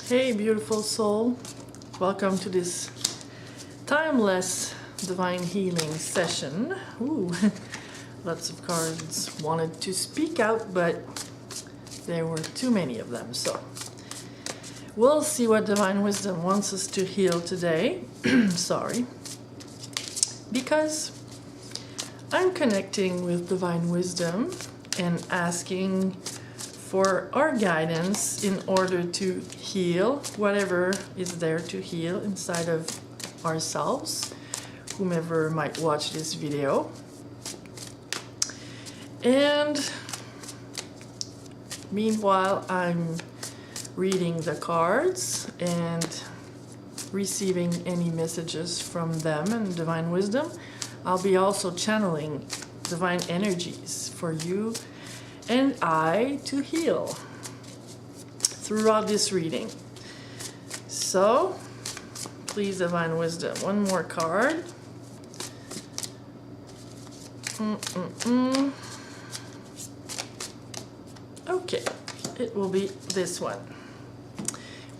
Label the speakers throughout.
Speaker 1: Hey, beautiful soul. Welcome to this timeless divine healing session. Ooh, lots of cards wanted to speak out, but there were too many of them. So we'll see what divine wisdom wants us to heal today. Sorry. Because I'm connecting with divine wisdom and asking for our guidance in order to heal whatever is there to heal inside of ourselves, whomever might watch this video. And meanwhile, I'm reading the cards and receiving any messages from them and divine wisdom. I'll be also channeling divine energies for you and I to heal throughout this reading. So, please, divine wisdom, one more card. Okay, it will be this one.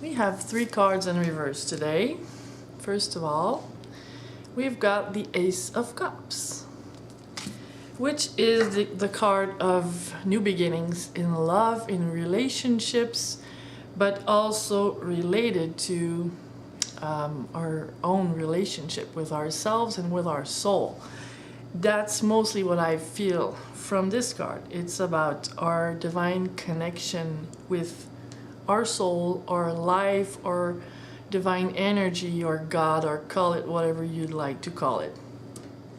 Speaker 1: We have 3 cards in reverse today. First of all, we've got the Ace of Cups, which is the card of new beginnings in love, in relationships, but also related to our own relationship with ourselves and with our soul. That's mostly what I feel from this card. It's about our divine connection with our soul, our life, or divine energy, or God, or call it whatever you'd like to call it.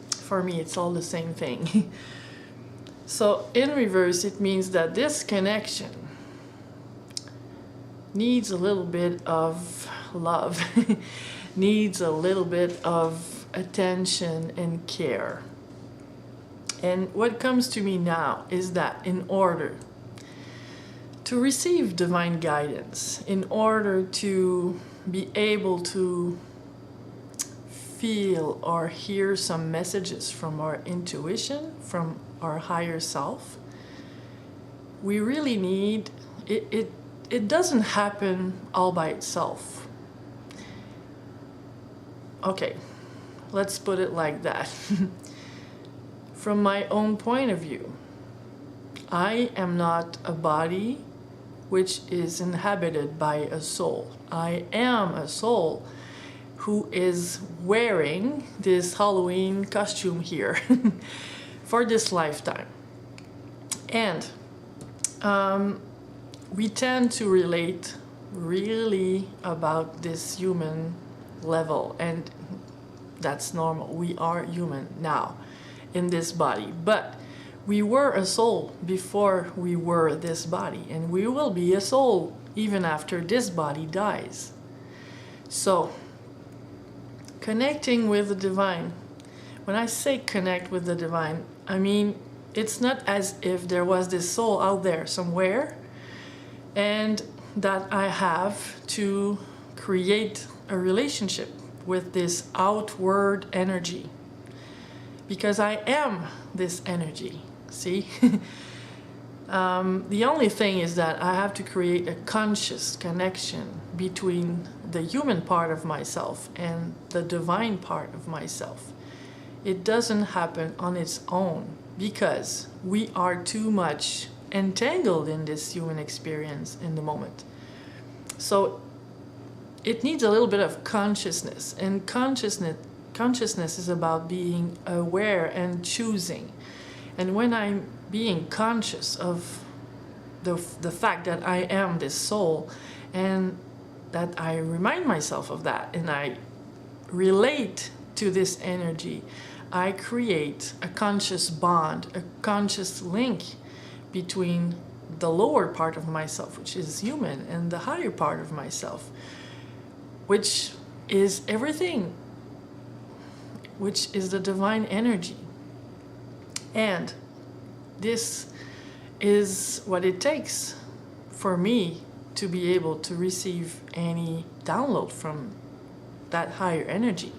Speaker 1: For me, it's all the same thing. So in reverse, it means that this connection needs a little bit of love, needs a little bit of attention and care. And what comes to me now is that in order to receive divine guidance, in order to be able to feel or hear some messages from our intuition, from our higher self, we really need it. It doesn't happen all by itself. Okay, let's put it like that. From my own point of view, I am not a body which is inhabited by a soul. I am a soul who is wearing this Halloween costume here for this lifetime. And we tend to relate really about this human level, and that's normal. We are human now in this body, but we were a soul before we were this body, and we will be a soul even after this body dies. So connecting with the divine. When I say connect with the divine, I mean it's not as if there was this soul out there somewhere and that I have to create a relationship with this outward energy, because I am this energy. See? The only thing is that I have to create a conscious connection between the human part of myself and the divine part of myself. It doesn't happen on its own because we are too much entangled in this human experience in the moment. So it needs a little bit of consciousness, and consciousness is about being aware and choosing. And when I'm being conscious of the fact that I am this soul, and that I remind myself of that, and I relate to this energy, I create a conscious bond, a conscious link between the lower part of myself, which is human, and the higher part of myself, which is everything, which is the divine energy. And this is what it takes for me to be able to receive any download from that higher energy.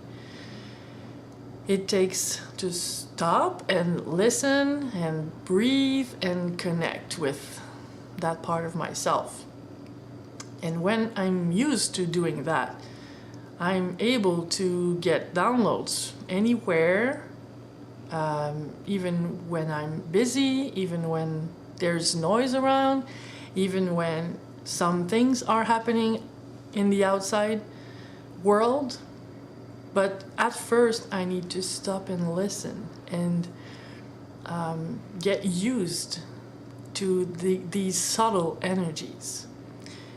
Speaker 1: It takes to stop and listen and breathe and connect with that part of myself. And when I'm used to doing that, I'm able to get downloads anywhere, even when I'm busy, even when there's noise around, even when some things are happening in the outside world. But at first I need to stop and listen and get used to these subtle energies.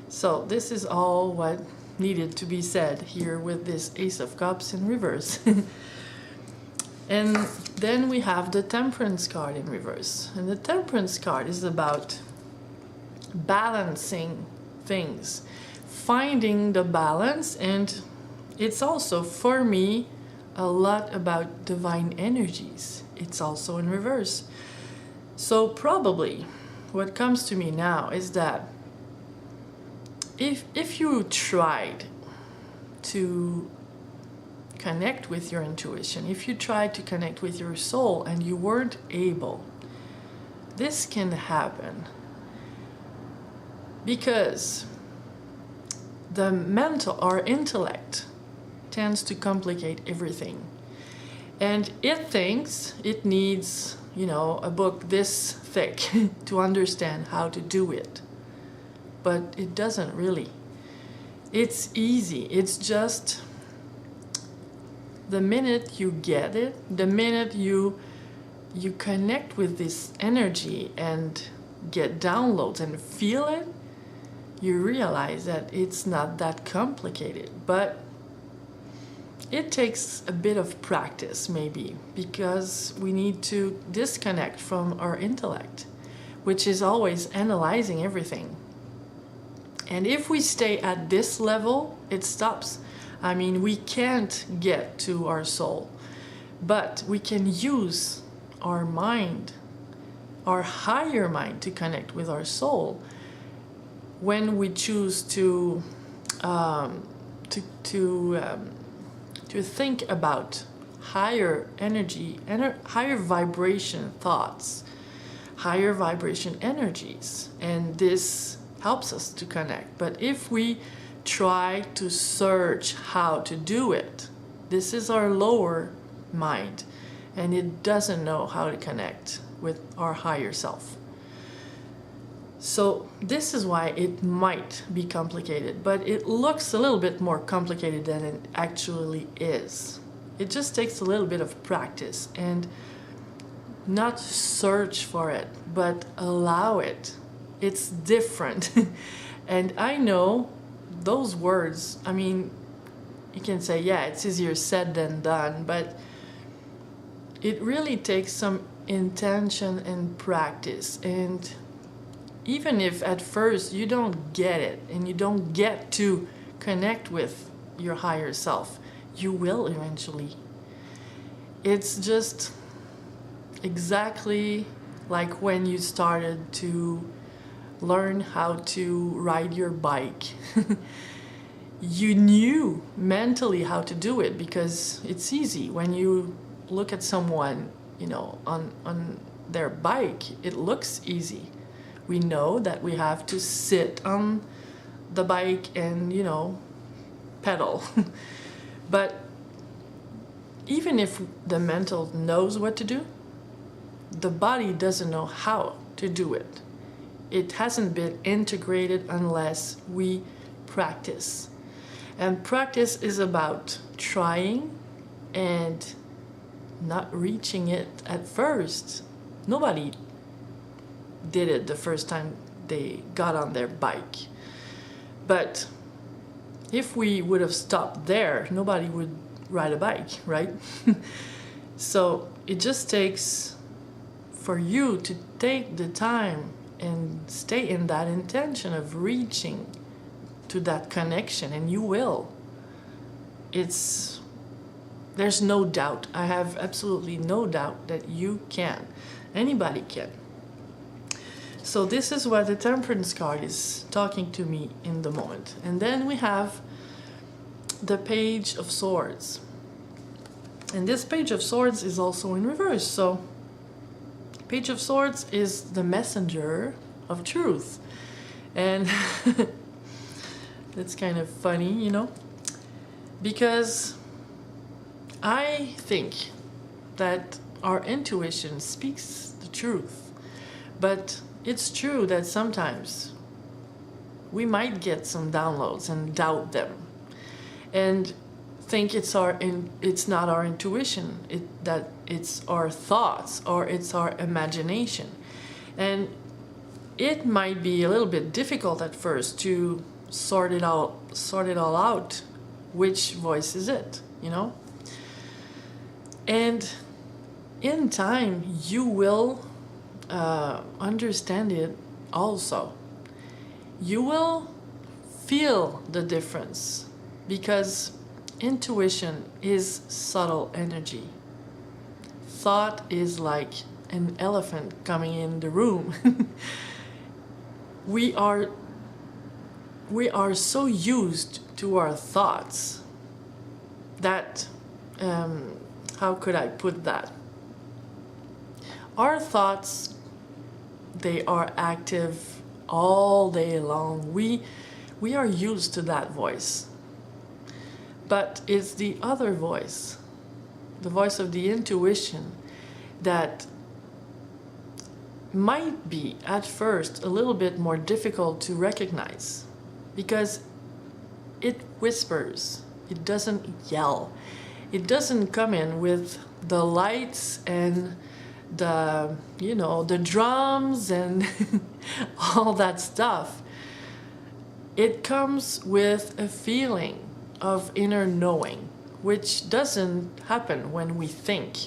Speaker 1: So this is all what needed to be said here with this Ace of Cups in reverse. And then we have the Temperance card in reverse. And the Temperance card is about balancing things, finding the balance, and it's also, for me, a lot about divine energies. It's also in reverse. So probably what comes to me now is that if you tried to connect with your intuition, if you tried to connect with your soul and you weren't able, this can happen because the mental or intellect tends to complicate everything. And it thinks it needs, a book this thick to understand how to do it. But it doesn't really. It's easy. It's just the minute you get it, the minute you connect with this energy and get downloads and feel it, you realize that it's not that complicated. But it takes a bit of practice, maybe, because we need to disconnect from our intellect, which is always analyzing everything. And if we stay at this level, it stops. I mean, we can't get to our soul, but we can use our mind, our higher mind, to connect with our soul when we choose to think about higher energy, higher vibration thoughts, higher vibration energies, and this helps us to connect. But if we try to search how to do it, this is our lower mind, and it doesn't know how to connect with our higher self. So this is why it might be complicated, but it looks a little bit more complicated than it actually is. It just takes a little bit of practice, and not search for it, but allow it. It's different. And I know those words, I mean, you can say, yeah, it's easier said than done, but it really takes some intention and practice. And even if at first you don't get it and you don't get to connect with your higher self, you will eventually. It's just exactly like when you started to learn how to ride your bike. You knew mentally how to do it because it's easy. When you look at someone, on their bike, it looks easy. We know that we have to sit on the bike and, pedal. But even if the mental knows what to do, the body doesn't know how to do it. It hasn't been integrated unless we practice. And practice is about trying and not reaching it at first. Nobody did it the first time they got on their bike. But if we would have stopped there, nobody would ride a bike, right? So it just takes for you to take the time and stay in that intention of reaching to that connection, and you will. There's no doubt. I have absolutely no doubt that you can. Anybody can. So this is what the Temperance card is talking to me in the moment. And then we have the Page of Swords. And this Page of Swords is also in reverse. So Page of Swords is the messenger of truth. And It's kind of funny, you know, because I think that our intuition speaks the truth, but it's true that sometimes we might get some downloads and doubt them and think it's not our intuition, that it's our thoughts or it's our imagination. And it might be a little bit difficult at first to sort it all out. Which voice is it, you know? And in time, you will understand it also. You will feel the difference because intuition is subtle energy. Thought is like an elephant coming in the room. We are so used to our thoughts that, how could I put that? Our thoughts, they are active all day long. We are used to that voice. But it's the other voice, the voice of the intuition, that might be at first a little bit more difficult to recognize because it whispers, it doesn't yell, it doesn't come in with the lights and the drums and all that stuff. It comes with a feeling of inner knowing, which doesn't happen when we think.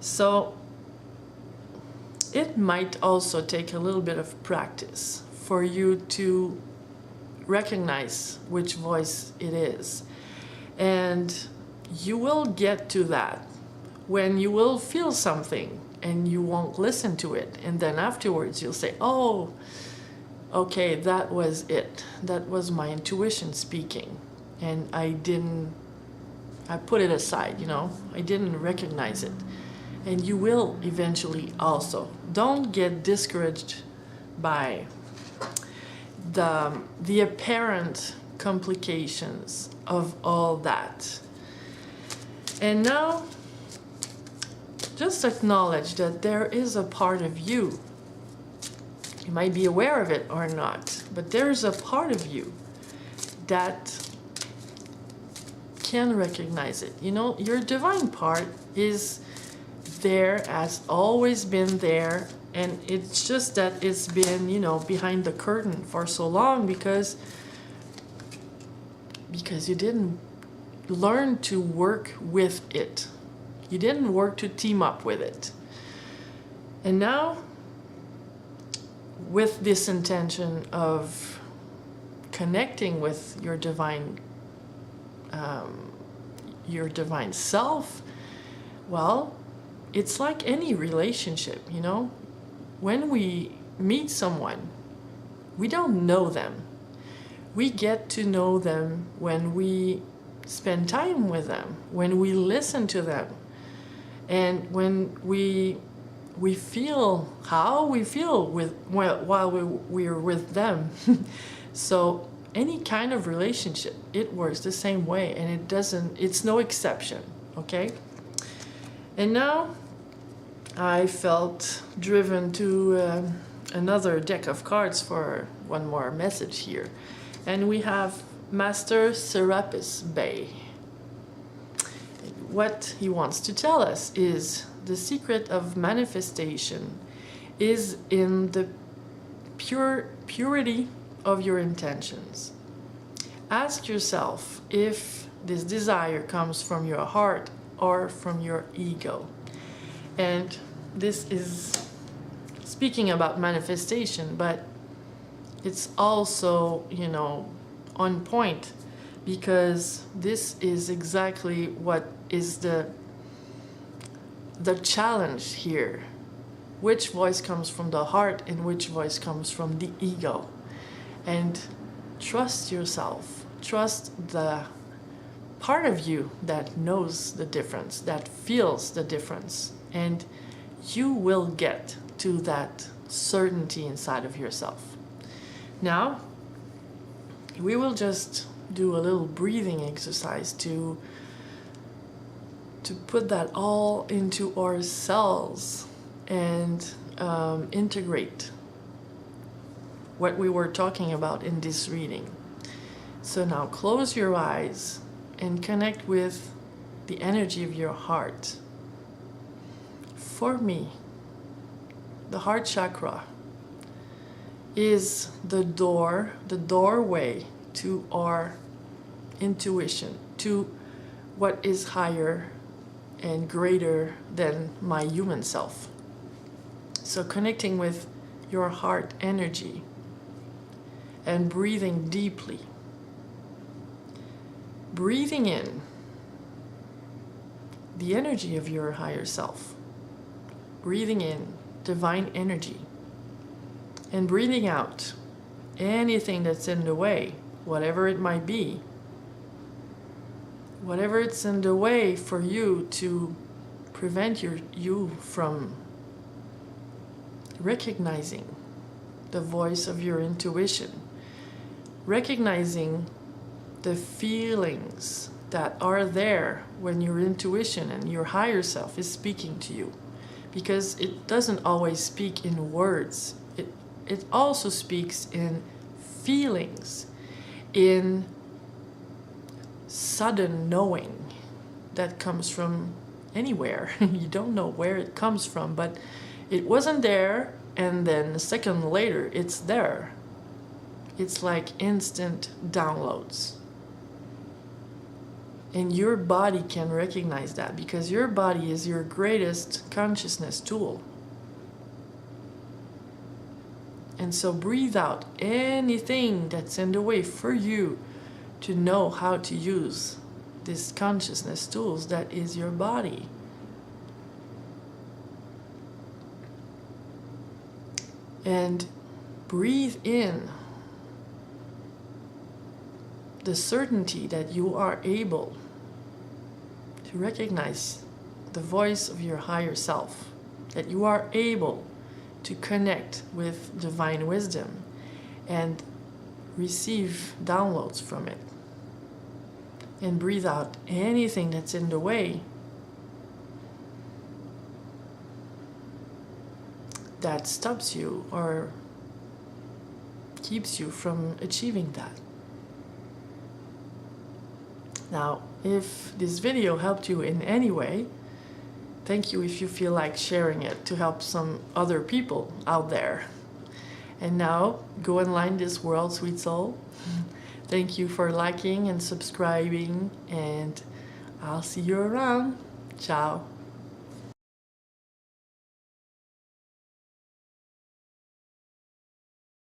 Speaker 1: So it might also take a little bit of practice for you to recognize which voice it is. And you will get to that when you will feel something and you won't listen to it. And then afterwards you'll say, oh, okay, that was it. That was my intuition speaking. And I put it aside, you know, I didn't recognize it. And you will eventually also. Don't get discouraged by the apparent complications of all that. And now, just acknowledge that there is a part of you. You might be aware of it or not, but there's a part of you that can recognize it. You know, your divine part is there, has always been there, and it's just that it's been, you know, behind the curtain for so long because you didn't learn to work with it. You didn't work to team up with it. And now, with this intention of connecting with your divine self, well, it's like any relationship, you know? When we meet someone, we don't know them. We get to know them when we spend time with them, when we listen to them, and when we feel how we feel while we're with them. So any kind of relationship, it works the same way, and it's no exception, okay? And now I felt driven to another deck of cards for one more message here. And we have Master Serapis Bey. What he wants to tell us is the secret of manifestation is in the purity of your intentions. Ask yourself if this desire comes from your heart or from your ego. And this is speaking about manifestation, but it's also, you know, on point, because this is exactly what is the challenge here. Which voice comes from the heart and which voice comes from the ego? And trust yourself. Trust the part of you that knows the difference, that feels the difference. And you will get to that certainty inside of yourself. Now, we will just do a little breathing exercise to put that all into our cells and integrate what we were talking about in this reading. So now close your eyes and connect with the energy of your heart. For me, the heart chakra is the doorway to our intuition, to what is higher and greater than my human self. So connecting with your heart energy and breathing deeply. Breathing in the energy of your higher self. Breathing in divine energy. And breathing out anything that's in the way, whatever it might be. Whatever it's in the way for you to prevent you from recognizing the voice of your intuition. Recognizing the feelings that are there when your intuition and your higher self is speaking to you. Because it doesn't always speak in words. It also speaks in feelings, in sudden knowing that comes from anywhere. You don't know where it comes from, but it wasn't there, and then a second later it's there. It's like instant downloads. And your body can recognize that because your body is your greatest consciousness tool. And so breathe out anything that's in the way for you to know how to use this consciousness tools that is your body. And breathe in the certainty that you are able to recognize the voice of your higher self, that you are able to connect with divine wisdom and receive downloads from it. And breathe out anything that's in the way that stops you or keeps you from achieving that. Now, if this video helped you in any way, thank you if you feel like sharing it to help some other people out there. And now, go and line this world, sweet soul. Thank you for liking and subscribing, and I'll see you around. Ciao.